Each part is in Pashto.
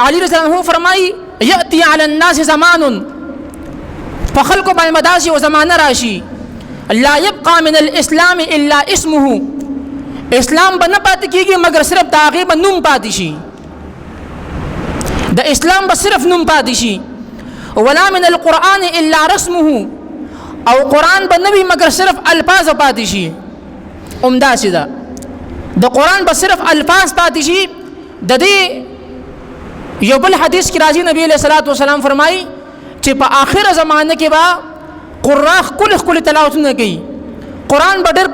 علی رضی الله عنه فرمایي یأتی علی الناس زمان په خلکو باندې داسې یو زمانه راشي لا يبقى من الاسلام الا اسمه اسلام به نه پاتې کېږي مګر صرف د هغې به نوم پاتې شي د اسلام به صرف نوم پاتې شي ولا من القرآن الا رسمه او قرآن به نه وي مګر صرف الفاظ پاتې شي همداسې ده د قرآن به صرف الفاظ پاتې شي د دې یو بل حدیث کې راځي نبی علیہ الصلوۃ والسلام فرمایي چې په آخره زمانه کې به قرآن ښکلي تلاوتونه کوي قرآن به ډېر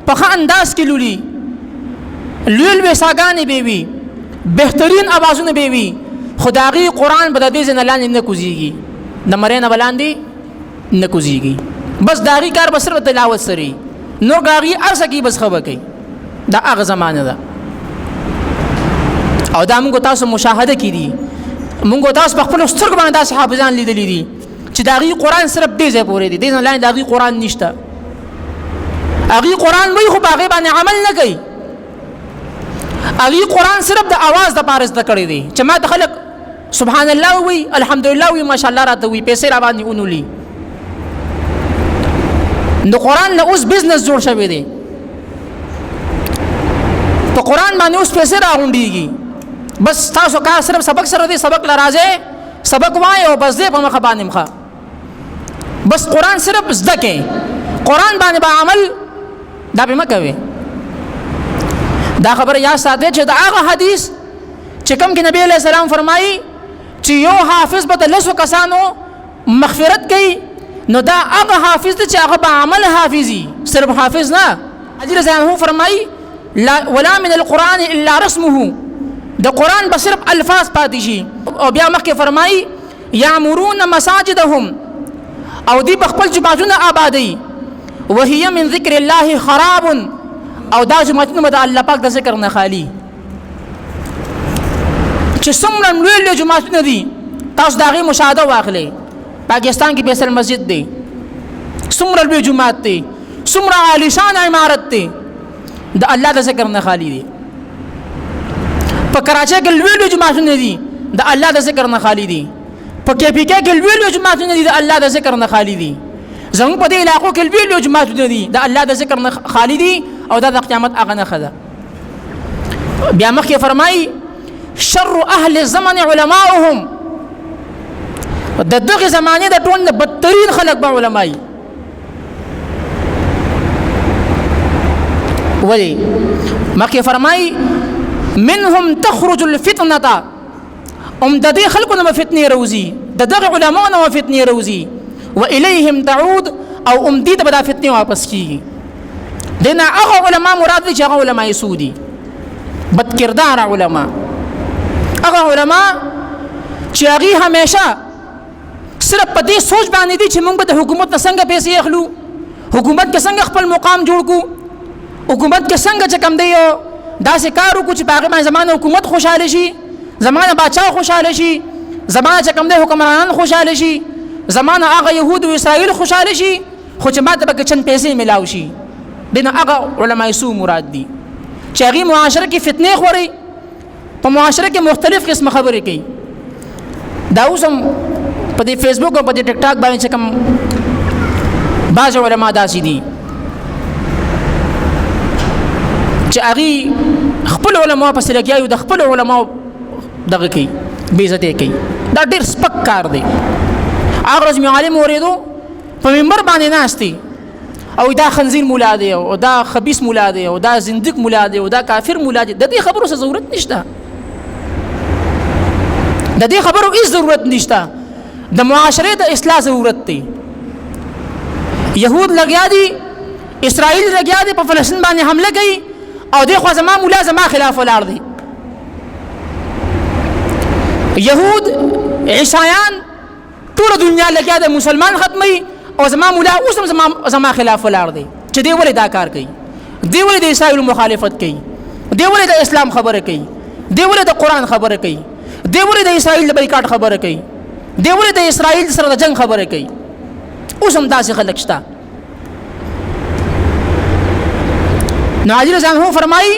په ښه انداز کې لولي لوی ساګانې به وي بهترین اوازونه به وي خو د هغې قرآن به د دې ځای نه لاندې نه کوزېږي د مرۍ نه به لاندې نه کوزېږي بس د هغې کار به صرف تلاوت سره نور که هغې هر څه کوي بس ښه به کوي دا هغه زمانه ده او دا موږ تاسو مشاهده کړي موږ تاسو په خپلو سترګو باندې داسې حافظان لیدلي دي چې د هغې قرآن صرف دې ځای پورې دی دې نه لاندې د هغې قرآن نشته هغې قرآن وایي خو په هغې باندې عمل نه کوي هغې قرآن صرف د اواز دپاره زده کړی دی چې ما ته خلک سبحان الله وي الحمدلله وي ماشاءالله راته وي پیسې را باندې ونولي د قرآن نه اوس بزنس جوړ شوی دی په قرآن باندې اوس پیسې راغونډېږي بس تاسو کار صرف سبق سره دی سبق له راځئ سبق وایي او بس دی په مخه باندې مخه بس قرآن صرف زده کړئ قرآن باندې به عمل دا به مه کوئ دا خبره یاد ساتئ چې د هغه حدیث چې کوم کې نبی علیہ السلام فرمایي چې یو حافظ به د لسو کسانو مغفرت کوي نو دا هغه حافظ دی چې هغه به عمل حافظي صرف حافظ نه حضرت رضی الله عنه فرمایي ولا من القرآن الا رسمه د قرآن به صرف الفاظ پاتې شي او بیا مخکې فرمایي یعمرون مساجدهم او دی بخپل جماعتونه آبادی وهي من ذکر الله خراب او دا جماعتونه به د الله پاک د ذکر نه خالي چې څومره لوی جماعتونه دي تاسو د هغې مشاهده واخلئ پاکستان کې فیصل مسجد دی څومره لوی جماعت دی څومره عالیشان عمارت دی د الله د ذکر نه خالي دی په کراچۍ کې لوی جماعتونه دي د الله د ذکر نه خالي دي په KPK کې لوی جماعتونه دي د الله د ذکر نه خالي دي زموږ په دې علاقو کې لوی جماعتونه دي د الله د ذکر نه خالي دي او دا د قیامت هغه نښه ده بیا مخکې فرمایي شر اهل الزمن علماؤهم د دغه زمانې د ټول نه بدترین خلک به علماي ولې مخکې فرمایي منهم تخرج الفتنه د دې خلکو نه فتنې روزي د دغه علماء نه فتنې روزي والیهم تعود او دې ته به دا فتنې واپس کیږي دنه هغه علما مراد دي چې هغه علما سودي بد کردار علما هغه علما چې هغه همیشه صرف په دې سوچ باندې دي چې موږ به د حکومت نه څنګه پیسې اخلو حکومت کې څنګه خپل مقام جوړ کو حکومت کې څنګه چې کم دی داسې کار وکړو چې په هغې باندې زمانه حکومت خوشحاله شي زمانه باچا خوشحاله شي زمانه چې کم دی حکمرانان خوشحاله شي زمانه هغه یهود او اسرائیل خوشحاله شي خو چې ماته به چند پیسې میلاو شي دنه هغه علماء سو مراد دي چې هغې معاشره کې فتنې خوري په معاشره کې مختلف قسم خبرې کوي دا اوس هم په دې فیسبوک او په دې ټیک ټاک باندې چې کوم بعض علما داسې دي چې هغې خپل علما پسې لګیا یو د خپل علماو دغه کوي بېعزتي کوي دا ډېر سپک کار دی هغه ورځ مې عالم اورېدو په منبر باندې ناست دی او دا خنزیر مولا دی او دا خبیث مولا دی او دا زندق مولا دی او دا کافر مولا دی د دې خبرو څه ضرورت نشته د دې خبرو هیڅ ضرورت نشته د معاشرې د اصلاح ضرورت دی یهود لګیا دي اسرائیل لګیا دي په فلسطین باندې حمله کوي او دی خو زما مولا زما خلاف ولاړ دی یهود عیسایان ټوله دنیا لګیا د مسلمان ختمي او زما مولا اوس هم زما خلاف ولاړ دی چې دی ولې دا کار کوي دی ولې د اسرائیل مخالفت کوي دی ولې د اسلام خبره کوي دی ولې د قرآن خبره کوي دی ولې د اسرائیل د بایکاټ خبره کوي دی ولې د اسرائیل سره د جنگ خبره کوي اوس هم داسې خلک شته نو حضرت رضی الله عنه فرمایي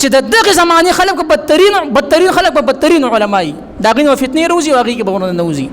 چې د دغه زمانه خلک بدترین خلک به بدترین علماي دا غي فتنه روزي او هغه کې به ونه نوزي